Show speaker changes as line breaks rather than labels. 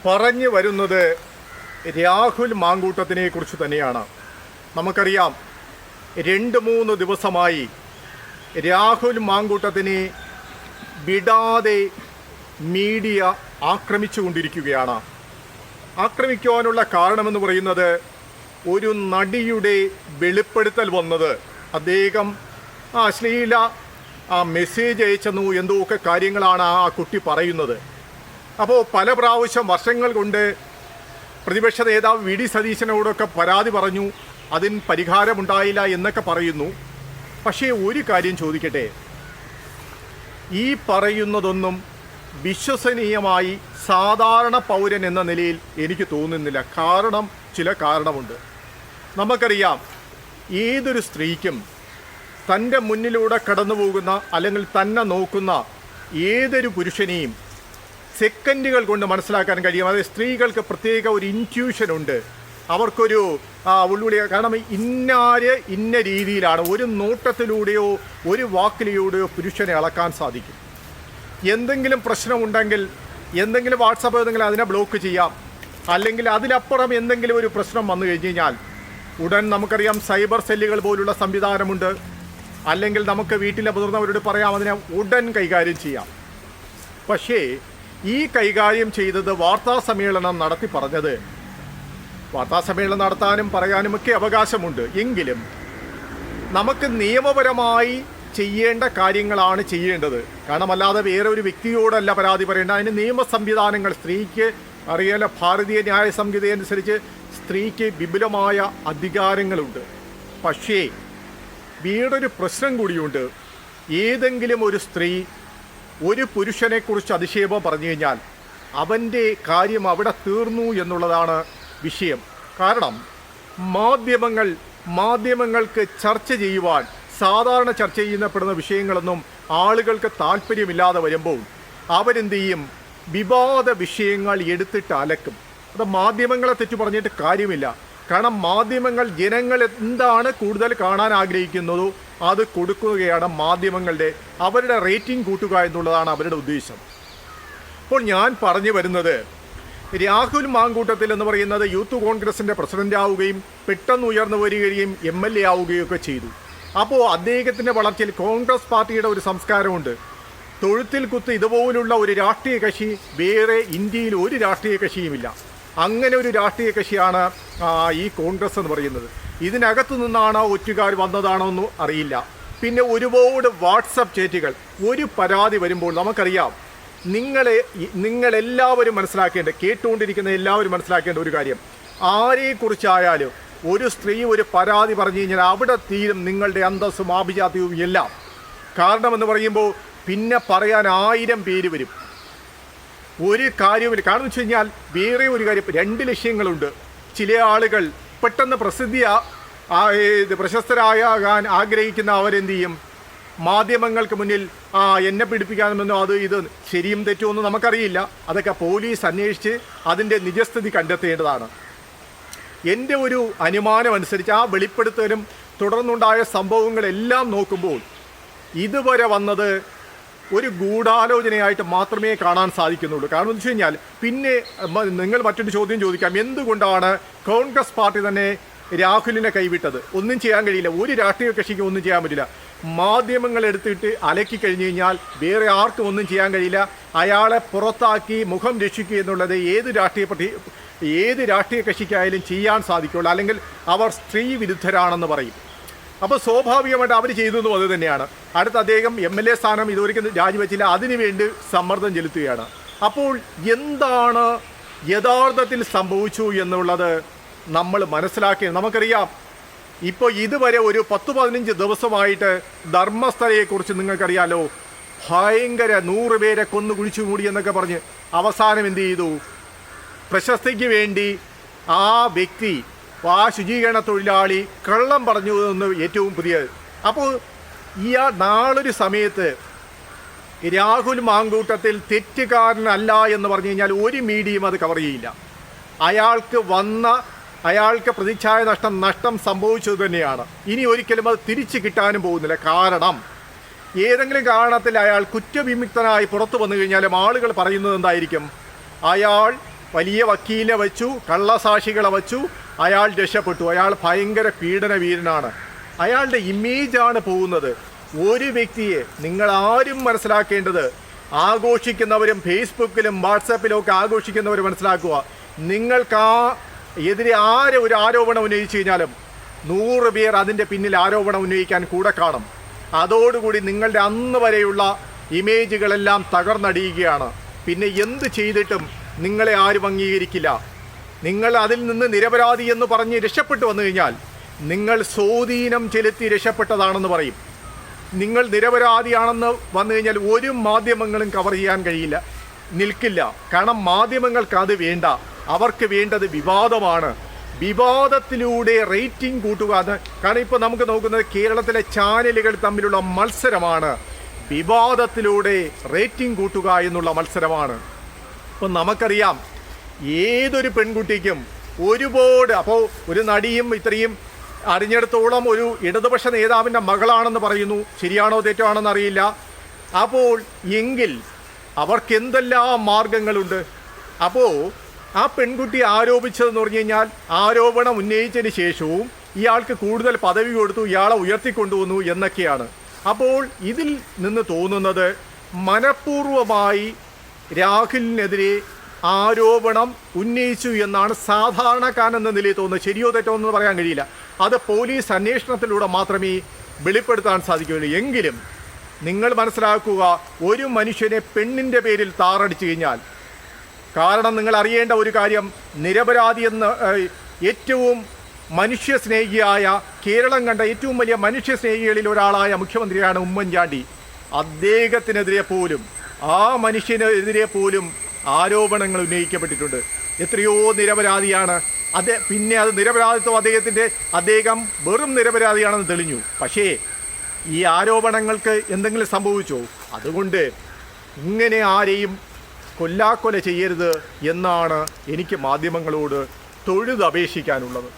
പറഞ്ഞു വരുന്നത് രാഹുൽ മാങ്കൂട്ടത്തിനെ കുറിച്ച് തന്നെയാണ്. നമുക്കറിയാം 2-3 ദിവസമായി രാഹുൽ മാങ്കൂട്ടത്തിനെ വിടാതെ മീഡിയ ആക്രമിച്ചുകൊണ്ടിരിക്കുകയാണ്. ആക്രമിക്കുവാനുള്ള കാരണമെന്ന് പറയുന്നത് ഒരു നടിയുടെ വെളിപ്പെടുത്തൽ വന്നത് അദ്ദേഹം അശ്ലീല മെസ്സേജ് അയച്ചെന്നു എന്തൊക്കെ കാര്യങ്ങളാണ് ആ കുട്ടി പറയുന്നത്. അപ്പോൾ പല പ്രാവശ്യം വർഷങ്ങൾ കൊണ്ട് പ്രതിപക്ഷ നേതാവ് വി ഡി സതീശനോടൊക്കെ പരാതി പറഞ്ഞു, അതിന് പരിഹാരമുണ്ടായില്ല എന്നൊക്കെ പറയുന്നു. പക്ഷേ ഒരു കാര്യം ചോദിക്കട്ടെ, ഈ പറയുന്നതൊന്നും വിശ്വസനീയമായി സാധാരണ പൗരൻ എന്ന നിലയിൽ എനിക്ക് തോന്നുന്നില്ല. കാരണം ചില കാരണമുണ്ട്. നമുക്കറിയാം, ഏതൊരു സ്ത്രീക്കും തൻ്റെ മുന്നിലൂടെ കടന്നു പോകുന്ന അല്ലെങ്കിൽ തന്നെ നോക്കുന്ന ഏതൊരു പുരുഷനെയും സെക്കൻഡുകൾ കൊണ്ട് മനസ്സിലാക്കാൻ കഴിയും. അത് സ്ത്രീകൾക്ക് പ്രത്യേക ഒരു ഇൻറ്റ്യൂഷൻ ഉണ്ട്, അവർക്കൊരു ഉള്ളുവിളി. കാരണം ഇന്ന രീതിയിലാണ് ഒരു നോട്ടത്തിലൂടെയോ ഒരു വാക്കിലൂടെയോ പുരുഷനെ അളക്കാൻ സാധിക്കും. എന്തെങ്കിലും പ്രശ്നമുണ്ടെങ്കിൽ എന്തെങ്കിലും വാട്സപ്പ് ഏതെങ്കിലും അതിനെ ബ്ലോക്ക് ചെയ്യാം, അല്ലെങ്കിൽ അതിലപ്പുറം എന്തെങ്കിലും ഒരു പ്രശ്നം വന്നു കഴിഞ്ഞ് കഴിഞ്ഞാൽ ഉടൻ നമുക്കറിയാം സൈബർ സെല്ലുകൾ പോലുള്ള സംവിധാനമുണ്ട്. അല്ലെങ്കിൽ നമുക്ക് വീട്ടിലെ മുതിർന്നവരോട് പറയാം, അതിനെ ഉടൻ കൈകാര്യം ചെയ്യാം. പക്ഷേ ഈ കൈകാര്യം ചെയ്തത് വാർത്താസമ്മേളനം നടത്തി പറഞ്ഞത്, വാർത്താസമ്മേളനം നടത്താനും പറയാനുമൊക്കെ അവകാശമുണ്ട്, എങ്കിലും നമുക്ക് നിയമപരമായി ചെയ്യേണ്ട കാര്യങ്ങളാണ് ചെയ്യേണ്ടത്. കാരണം അല്ലാതെ വേറെ ഒരു വ്യക്തിയോടല്ല പരാതി പറയേണ്ട. അതിന് നിയമ സംവിധാനങ്ങൾ, സ്ത്രീക്ക് അറിയാല, ഭാരതീയ ന്യായ സംഹിത അനുസരിച്ച് സ്ത്രീക്ക് വിപുലമായ അധികാരങ്ങളുണ്ട്. പക്ഷേ വേറൊരു പ്രശ്നം കൂടിയുണ്ട്. ഏതെങ്കിലും ഒരു സ്ത്രീ ഒരു പുരുഷനെക്കുറിച്ച് അധിക്ഷേപം പറഞ്ഞു കഴിഞ്ഞാൽ അവൻ്റെ കാര്യം അവിടെ തീർന്നു എന്നുള്ളതാണ് വിഷയം. കാരണം മാധ്യമങ്ങൾക്ക് ചർച്ച ചെയ്യുവാൻ, സാധാരണ ചർച്ച ചെയ്യപ്പെടുന്ന വിഷയങ്ങളൊന്നും ആളുകൾക്ക് താല്പര്യമില്ലാതെ വരുമ്പോൾ അവരെന്ത് ചെയ്യും? വിവാദ വിഷയങ്ങൾ എടുത്തിട്ട് അലക്കും. അത് മാധ്യമങ്ങളെ തെറ്റു പറഞ്ഞിട്ട് കാര്യമില്ല. കാരണം മാധ്യമങ്ങൾ ജനങ്ങൾ എന്താണ് കൂടുതൽ കാണാൻ ആഗ്രഹിക്കുന്നതോ അത് കൊടുക്കുകയാണ് അവരുടെ റേറ്റിംഗ് കൂട്ടുക എന്നുള്ളതാണ് അവരുടെ ഉദ്ദേശം. അപ്പോൾ ഞാൻ പറഞ്ഞു വരുന്നത്, രാഹുൽ മാങ്കൂട്ടത്തിൽ എന്ന് പറയുന്നത് യൂത്ത് കോൺഗ്രസിൻ്റെ പ്രസിഡന്റ് ആവുകയും പെട്ടെന്ന് ഉയർന്നു വരികയും MLA ആവുകയും ഒക്കെ ചെയ്തു. അപ്പോൾ അദ്ദേഹത്തിൻ്റെ വളർച്ചയിൽ കോൺഗ്രസ് പാർട്ടിയുടെ ഒരു സംസ്കാരമുണ്ട്. തൊഴുത്തിൽ കുത്ത് ഇതുപോലുള്ള ഒരു രാഷ്ട്രീയ കക്ഷി വേറെ ഇന്ത്യയിൽ ഒരു രാഷ്ട്രീയ കക്ഷിയുമില്ല. അങ്ങനെ ഒരു രാഷ്ട്രീയ കക്ഷിയാണ് ഈ കോൺഗ്രസ് എന്ന് പറയുന്നത്. ഇതിനകത്തു നിന്നാണോ ഒറ്റുകാർ വന്നതാണോ എന്നും അറിയില്ല. പിന്നെ ഒരുപാട് വാട്സപ്പ് ചാറ്റുകൾ. ഒരു പരാതി വരുമ്പോൾ നമുക്കറിയാം, നിങ്ങളെല്ലാവരും കേട്ടുകൊണ്ടിരിക്കുന്ന എല്ലാവരും മനസ്സിലാക്കേണ്ട ഒരു കാര്യം, ആരെക്കുറിച്ചായാലും ഒരു സ്ത്രീ ഒരു പരാതി പറഞ്ഞു കഴിഞ്ഞാൽ അവിടെ തീരും നിങ്ങളുടെ അന്തസ്സും ആഭിജാത്യവും എല്ലാം. കാരണമെന്ന് പറയുമ്പോൾ പിന്നെ പറയാൻ 1000 പേര് വരും. ഒരു കാര്യവുമില്ല. കാരണം വെച്ച് കഴിഞ്ഞാൽ വേറെ ഒരു കാര്യം, 2 ലക്ഷ്യങ്ങളുണ്ട്. ചില ആളുകൾ പെട്ടെന്ന് പ്രശസ്തരാകാൻ ആഗ്രഹിക്കുന്ന അവരെന്ത് ചെയ്യും? മാധ്യമങ്ങൾക്ക് മുന്നിൽ എന്നെ പിടിപ്പിക്കാമെന്നോ അത് ഇത് ശരിയും തെറ്റുമെന്നും നമുക്കറിയില്ല. അതൊക്കെ പോലീസ് അന്വേഷിച്ച് അതിൻ്റെ നിജസ്ഥിതി കണ്ടെത്തേണ്ടതാണ്. എൻ്റെ ഒരു അനുമാനം അനുസരിച്ച് ആ വെളിപ്പെടുത്തലും തുടർന്നുണ്ടായ സംഭവങ്ങളെല്ലാം നോക്കുമ്പോൾ ഇതുവരെ വന്നത് ഒരു ഗൂഢാലോചനയായിട്ട് മാത്രമേ കാണാൻ സാധിക്കുന്നുള്ളൂ. കാരണം എന്ന് വെച്ച് കഴിഞ്ഞാൽ പിന്നെ നിങ്ങൾ മറ്റൊരു ചോദ്യം ചോദിക്കാം, എന്തുകൊണ്ടാണ് കോൺഗ്രസ് പാർട്ടി തന്നെ രാഹുലിനെ കൈവിട്ടത്? ഒന്നും ചെയ്യാൻ കഴിയില്ല. ഒരു രാഷ്ട്രീയ കക്ഷിക്ക് ഒന്നും ചെയ്യാൻ പറ്റില്ല. മാധ്യമങ്ങൾ എടുത്തിട്ട് അലക്കി കഴിഞ്ഞ് കഴിഞ്ഞാൽ വേറെ ആർക്കും ഒന്നും ചെയ്യാൻ കഴിയില്ല. അയാളെ പുറത്താക്കി മുഖം രക്ഷിക്കുക എന്നുള്ളത് ഏത് രാഷ്ട്രീയ കക്ഷിക്കായാലും ചെയ്യാൻ സാധിക്കുള്ളൂ. അല്ലെങ്കിൽ അവർ സ്ത്രീ വിരുദ്ധരാണെന്ന് പറയും. അപ്പോൾ സ്വാഭാവികമായിട്ട് അവർ ചെയ്തതും അത് തന്നെയാണ്. അടുത്ത അദ്ദേഹം MLA സ്ഥാനം ഇതുവരെയ്ക്കും രാജിവെച്ചില്ല, അതിനുവേണ്ടി സമ്മർദ്ദം ചെലുത്തുകയാണ്. അപ്പോൾ എന്താണ് യഥാർത്ഥത്തിൽ സംഭവിച്ചു എന്നുള്ളത് നമ്മൾ മനസ്സിലാക്കി. നമുക്കറിയാം, ഇപ്പോൾ ഇതുവരെ ഒരു 10-15 ദിവസമായിട്ട് ധർമ്മസ്ഥലയെക്കുറിച്ച് നിങ്ങൾക്കറിയാലോ, ഭയങ്കര 100 പേരെ കൊന്നു കുഴിച്ചു മൂടി എന്നൊക്കെ പറഞ്ഞ് അവസാനം എന്ത് ചെയ്തു? പ്രശസ്തിക്ക് വേണ്ടി ആ വ്യക്തി, ആ ശുചീകരണ തൊഴിലാളി കള്ളം പറഞ്ഞു എന്ന് ഏറ്റവും പുതിയത്. അപ്പോൾ നാളൊരു സമയത്ത് രാഹുൽ മാങ്കൂട്ടത്തിൽ തെറ്റുകാരനല്ല എന്ന് പറഞ്ഞു കഴിഞ്ഞാൽ ഒരു മീഡിയയും അത് കവർ ചെയ്യില്ല. അയാൾക്ക് പ്രതിച്ഛായ നഷ്ടം സംഭവിച്ചത് തന്നെയാണ്. ഇനി ഒരിക്കലും അത് തിരിച്ചു കിട്ടാനും പോകുന്നില്ല. കാരണം ഏതെങ്കിലും കാരണത്തിൽ അയാൾ കുറ്റവിമുക്തനായി പുറത്തു വന്നു കഴിഞ്ഞാലും ആളുകൾ പറയുന്നത് എന്തായിരിക്കും? അയാൾ വലിയ വക്കീലിനെ വച്ചു, കള്ളസാക്ഷികളെ വച്ചു, അയാൾ രക്ഷപ്പെട്ടു. അയാൾ ഭയങ്കര പീഡന വീരനാണ്. അയാളുടെ ഇമേജാണ് പോകുന്നത്. ഒരു വ്യക്തിയെ നിങ്ങളാരും മനസ്സിലാക്കേണ്ടത്, ആഘോഷിക്കുന്നവരും ഫേസ്ബുക്കിലും വാട്സാപ്പിലും ഒക്കെ ആഘോഷിക്കുന്നവർ മനസ്സിലാക്കുക, നിങ്ങൾക്ക് എതിരെ ഒരു ആരോപണം ഉന്നയിച്ചു കഴിഞ്ഞാലും 100 പേർ അതിൻ്റെ പിന്നിൽ ആരോപണം ഉന്നയിക്കാൻ കൂടെ കാണും. അതോടുകൂടി നിങ്ങളുടെ അന്ന് വരെയുള്ള ഇമേജുകളെല്ലാം തകർന്നടിയുകയാണ്. പിന്നെ എന്ത് ചെയ്തിട്ടും നിങ്ങളെ ആരും അംഗീകരിക്കില്ല. നിങ്ങൾ അതിൽ നിന്ന് നിരപരാധി എന്ന് പറഞ്ഞ് രക്ഷപ്പെട്ടു വന്നു കഴിഞ്ഞാൽ നിങ്ങൾ സ്വാധീനം ചെലുത്തി രക്ഷപ്പെട്ടതാണെന്ന് പറയും. നിങ്ങൾ നിരപരാധിയാണെന്ന് വന്നു കഴിഞ്ഞാൽ ഒരു മാധ്യമങ്ങളും കവർ ചെയ്യാൻ നിൽക്കില്ല. കാരണം മാധ്യമങ്ങൾക്ക് അത് വേണ്ട. അവർക്ക് വേണ്ടത് വിവാദമാണ്. വിവാദത്തിലൂടെ റേറ്റിംഗ് കൂട്ടുക. കാരണം ഇപ്പോൾ നമുക്ക് നോക്കുന്നത് കേരളത്തിലെ ചാനലുകൾ തമ്മിലുള്ള മത്സരമാണ്. വിവാദത്തിലൂടെ റേറ്റിംഗ് കൂട്ടുക എന്നുള്ള മത്സരമാണ്. ഇപ്പം നമുക്കറിയാം, ഏതൊരു പെൺകുട്ടിക്കും ഒരുപാട്, അപ്പോൾ ഒരു നടിയും ഇത്രയും അറിഞ്ഞിടത്തോളം ഒരു ഇടതുപക്ഷ നേതാവിൻ്റെ മകളാണെന്ന് പറയുന്നു. ശരിയാണോ തെറ്റാണെന്ന് അറിയില്ല. അപ്പോൾ എങ്കിൽ അവർക്ക് എന്തെല്ലാം മാർഗങ്ങളുണ്ട്. അപ്പോൾ ആ പെൺകുട്ടി ആരോപിച്ചതെന്ന് പറഞ്ഞു കഴിഞ്ഞാൽ, ആരോപണം ഉന്നയിച്ചതിന് ശേഷവും ഇയാൾക്ക് കൂടുതൽ പദവി കൊടുത്തു, ഇയാളെ ഉയർത്തിക്കൊണ്ടുവന്നു എന്നൊക്കെയാണ്. അപ്പോൾ ഇതിൽ നിന്ന് തോന്നുന്നത് മനഃപൂർവമായി രാഹുലിനെതിരെ ആരോപണം ഉന്നയിച്ചു എന്നാണ് സാധാരണക്കാരൻ എന്ന നിലയിൽ തോന്നുന്നത്. ശരിയോ തെറ്റോ എന്ന് പറയാൻ കഴിയില്ല. അത് പോലീസ് അന്വേഷണത്തിലൂടെ മാത്രമേ വെളിപ്പെടുത്താൻ സാധിക്കുകയുള്ളൂ. എങ്കിലും നിങ്ങൾ മനസ്സിലാക്കുക, ഒരു മനുഷ്യനെ പെണ്ണിൻ്റെ പേരിൽ താറടിച്ചു കഴിഞ്ഞാൽ, കാരണം നിങ്ങൾ അറിയേണ്ട ഒരു കാര്യം, നിരപരാധി എന്ന ഏറ്റവും മനുഷ്യസ്നേഹിയായ, കേരളം കണ്ട ഏറ്റവും വലിയ മനുഷ്യസ്നേഹികളിൽ ഒരാളായ മുഖ്യമന്ത്രിയാണ് ഉമ്മൻചാണ്ടി. അദ്ദേഹത്തിനെതിരെ പോലും, ആ മനുഷ്യനെതിരെ പോലും ആരോപണങ്ങൾ ഉന്നയിക്കപ്പെട്ടിട്ടുണ്ട്. എത്രയോ നിരപരാധിയാണ്. പിന്നെ അത് നിരപരാധിത്വം അദ്ദേഹം വെറും നിരപരാധിയാണെന്ന് തെളിഞ്ഞു. പക്ഷേ ഈ ആരോപണങ്ങൾക്ക് എന്തെങ്കിലും സംഭവിച്ചോ? അതുകൊണ്ട് ഇങ്ങനെ ആരെയും കൊല്ലാക്കൊല ചെയ്യരുത് എന്നാണ് എനിക്ക് മാധ്യമങ്ങളോട് തൊഴുതപേക്ഷിക്കാനുള്ളത്.